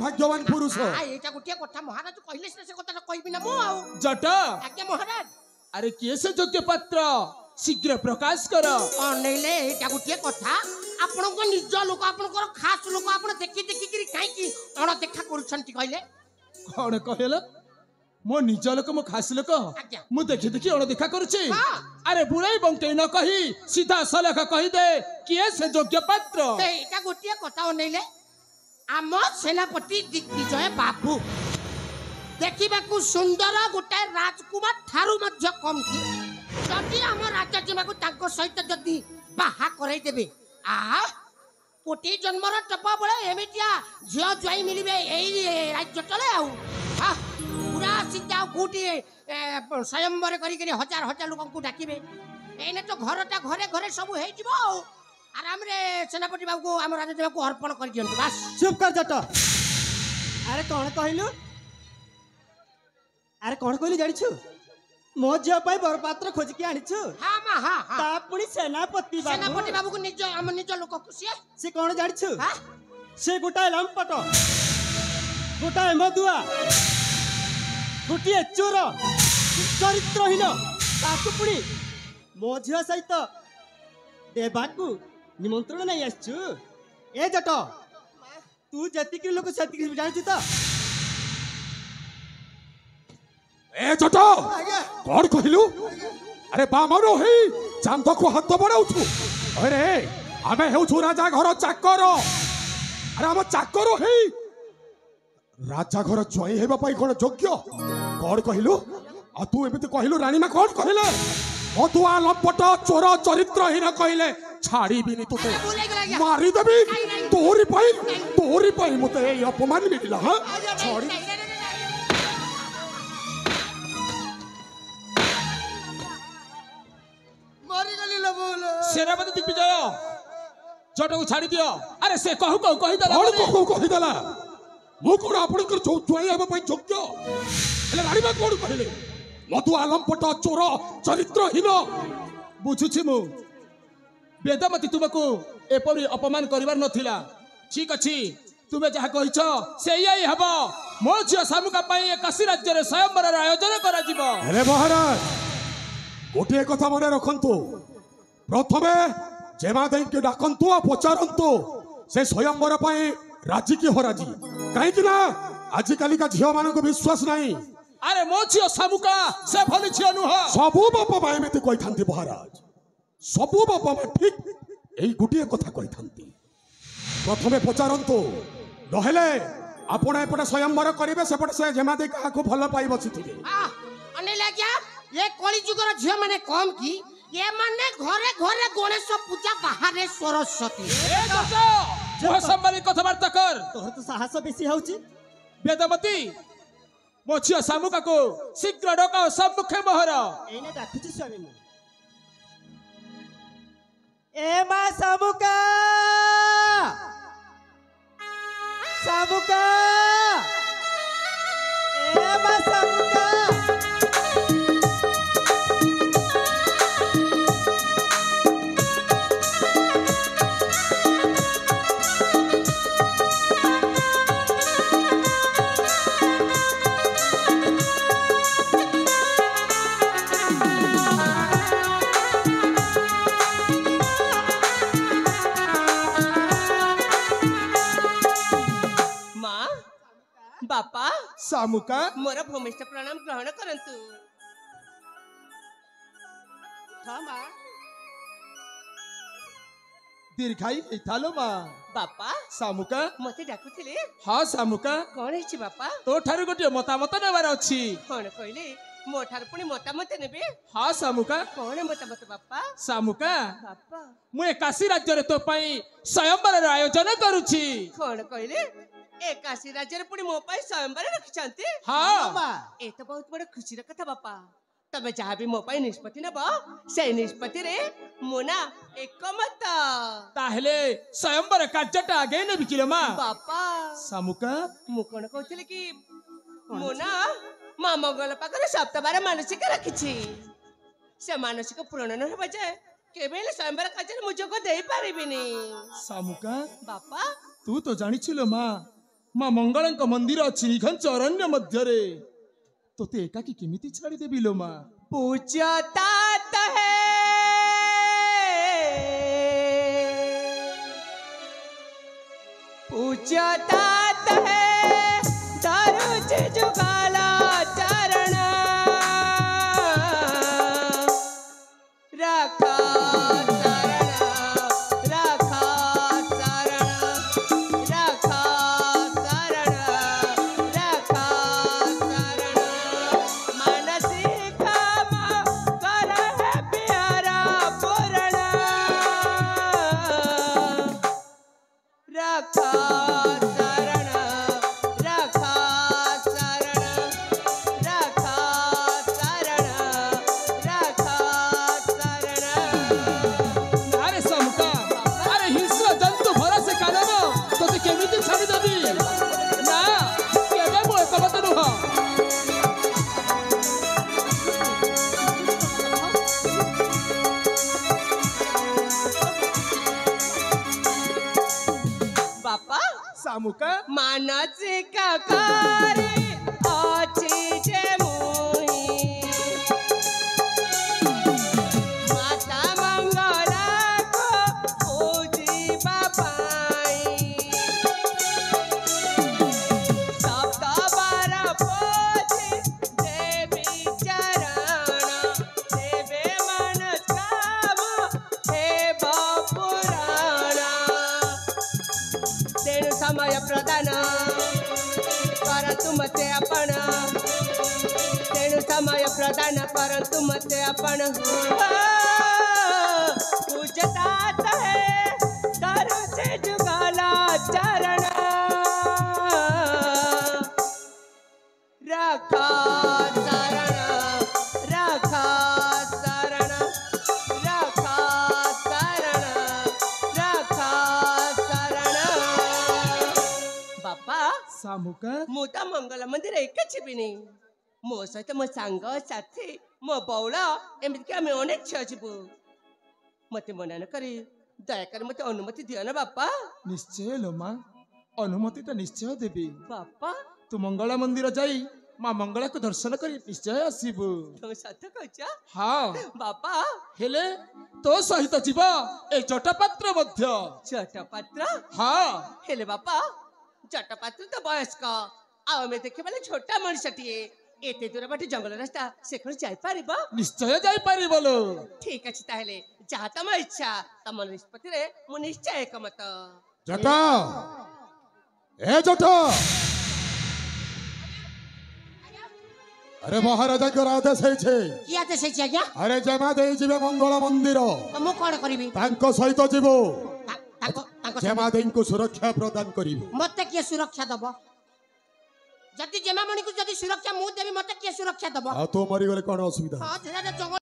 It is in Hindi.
भाग्यवान पुरुष एटा गोटे कथा महाराज कहले से कथा कहबी ना मो आ जट आज्ञा महाराज अरे किए से योग्य पात्र शीघ्र प्रकाश कर अनैले एटा गोटे कथा आपण को निज लोक आपण को खास लोक आपण देखि देखि करी काई की अण देखा करूछंती कहले कौन कहले मो निज लोक मो खास लोक मु देखि देखि अण देखा करूछि अरे बुराई बंके न कही सीधा सलख कहि दे किए से योग्य पात्र एटा गोटे कथा अनैले आम सेनापति दिग्विजय बाबू देखा सुंदर गोटे राजकुमार ठारू मध्य कम थी जदि आम राजा जीवा को सहित जदि बाहा कराई देबे आ कोटी जन्मर टप बळे एमिटिया झियो ज्वाई मिलिबे एई राज्य तले आउ पूरा सीधा गुटी स्वयंवर करी हजार हजार लोक को डाकिबे एने तो घरटा घरे घरे सब हेइ जिवो आराम रे सेनापति बाबू को आम राजा जीवा को अर्पण कर दियंतु बस चुप कर जट अरे कौन कहलु अरे कौन कहलु जानिछु मो झियो पाई बरपात्र खोज के आनिछु हां मा हां ता पुनी सेनापति बाबू को निज हम निज लोक खुशी से कौन जानिछु से गोटाए लंपट गोटाए मधुआ गोटिए चोर चरित्रहीन ताकु पुनी मो झियो सहित देबाकू निमंत्रण नहीं आसछु ए जट तू जतिक लोक सतिक जानिछु त ए जट कौन कहलु अरे बामरो हे चांद को हाथ बढ़ाउछु अरे आमे हेउछु राजा घर चाकर अरे हम चाकर हे राजा घर जोई हेबा पई कोन योग्य कौन कहलु आ तू एबे कहलु रानी मा कौन कहले मधुआ लंपट चोर चरित्रहीन कहले छाड़ी बिनी तुते मारी देबी तोरी पई मते ए अपमान मिलिला हां छाड़ी सेनापति दिग्विजय जट को छाड़ी दियो अरे से कहू कहू कहि दला कौन कहू कहि दला मु कोन आपन कर जोई हेबा पई योग्य एले रानी मा कौन कहले मधुआ लंपट चोर चरित्रहीन बुझुछि मु वेदमती तुमको एपरी अपमान करिवार नथिला ठीक अछि तुमे जहा कहिछ सेई हबो मो झियो सामुका पई काशी राज्य रे स्वयंवर आयोजन करा जिवो अरे महाराज गोटे कथा मन रखंतु प्रथमे जेमा देई के डाकंतु आ पचारंतु से स्वयंवर पई राजी की हो राजी काहे कि ना आज काली का झियो मान को विश्वास नहीं अरे मो झियो सामुका से भली झियो नुह सबु बाप भाई में कहि थांती महाराज सबु बाप में ठीक एई गुटिए कथा कहि थांती प्रथमे पचारंतु नहेले आपण एपटे स्वयंवर करिवे सेपटे से जेमा दे का को भल पाई बसिथिबे अनिल आज्ञा ये कली जुगर झियो माने कम की ये माने घरे घरे गणेश पूजा बाहर सरस्वती ए दसो मुह संभाली कथबार्ता कर तोहर तो साहस बेसी होउची वेदमती मो झियो सामुका को शीघ्र डका सम्मुखे मोहर एने डाकुची स्वामी मु ए मा सामुका सामुका ए मा सामुका बापा सामुका मोर भूमिष्ठ प्रणाम ग्रहण करंतु थामा दीर्घाई इथालो मा बापा सामुका मते डाकुथिले हां सामुका कोन हिची बापा तो ठारू गोटे मतामत नेबार अछि कोन कहले मो ठार पुनी मतामत नेबे हां सामुका कोन मतामत बापा सामुका बापा मु काशी राज्य रे तो पई स्वयंवर आयोजन करूछि कोन कहले ए काशी राज्य रे पुनी मो पई स्वयंवर रखिछंती हां ए तो बहुत बड़ खुशी रे कथा बापा तबे जहाँ भी मो पई निष्पत्ति नेबो से निष्पत्ति रे मोना एकमत ताहले स्वयंवर कार्यटा आगे ने बिकिलो मा बापा सामुका मु कोन कहथिले कि मोना मां मंगल पाकर सप्तबार मानसिक रखिछि से मानसिक पूर्ण न होबा जाय केबेले स्वयंवर कार्य मु जोग देई पारिबिनी सामुका बापा तू तो जानिछिलो मा माँ मंगला मंदिर अच्छी घंच अरण्य मध्य तोते एकाकी केमिति छाड़ी देबी लो माँ पूजतात है पूजतात है दारुच जुगाला चरण रखा सामुका मानसिक कार्य अच्छी जे मुही माता मंगला को पूजिबा पाई सप्त बार पूजी देवी चरण देवे मन काम हे पुराण तेणु समय प्रदान परंतु मते आपण तेणु समय प्रदान परंतु मते आपण पूजतात है दारू से जुगाला चरण रखा चरण रखा चरण रखा चरण रखा चरण बापा सामुका मुता मंगला मंदिर एकच बिनी मो सहित मो सांग साथी मो बौला एमती आम अनेक छुआ जीवु मते मना न करी दयाकर मते अनुमति दियो ना बापा निश्चय लो माँ अनुमति तो निश्चय देवी बापा तू मंगला मंदिर जाई माँ मंगला को दर्शन करी निश्चय आसीबु तुम सत्य कहछ हाँ बापा हेले तो सहित जीव ए जटपात्र मध्य जटपात्र हाँ हेले बापा जटपात्र तो वयस्क आ में देखे वाले छोटा मनुष्यटिए एते दूर बाटे जंगल रास्ता से कोन जाई पारिबो निश्चय जाई पारी बोलो ठीक अछि ताहले जहा तम इच्छा तम निष्पत्ति रे मु निश्चय एकमत जटा ए जटा अरे महाराजा को आदेश है কি আদেশ হইছে আজ্ঞা अरे जमा दे जीवे मंगला मंदिर তো মু কোন করিবি तांको सहित जीवो তাকো তাকো जमा दे को सुरक्षा प्रदान करिवो मते किए सुरक्षा दब जदि जेमा मणि को जदि सुरक्षा मु देबी मते किए सुरक्षा दब आ तो मरी गले कोन असुविधा हां जरा जंगल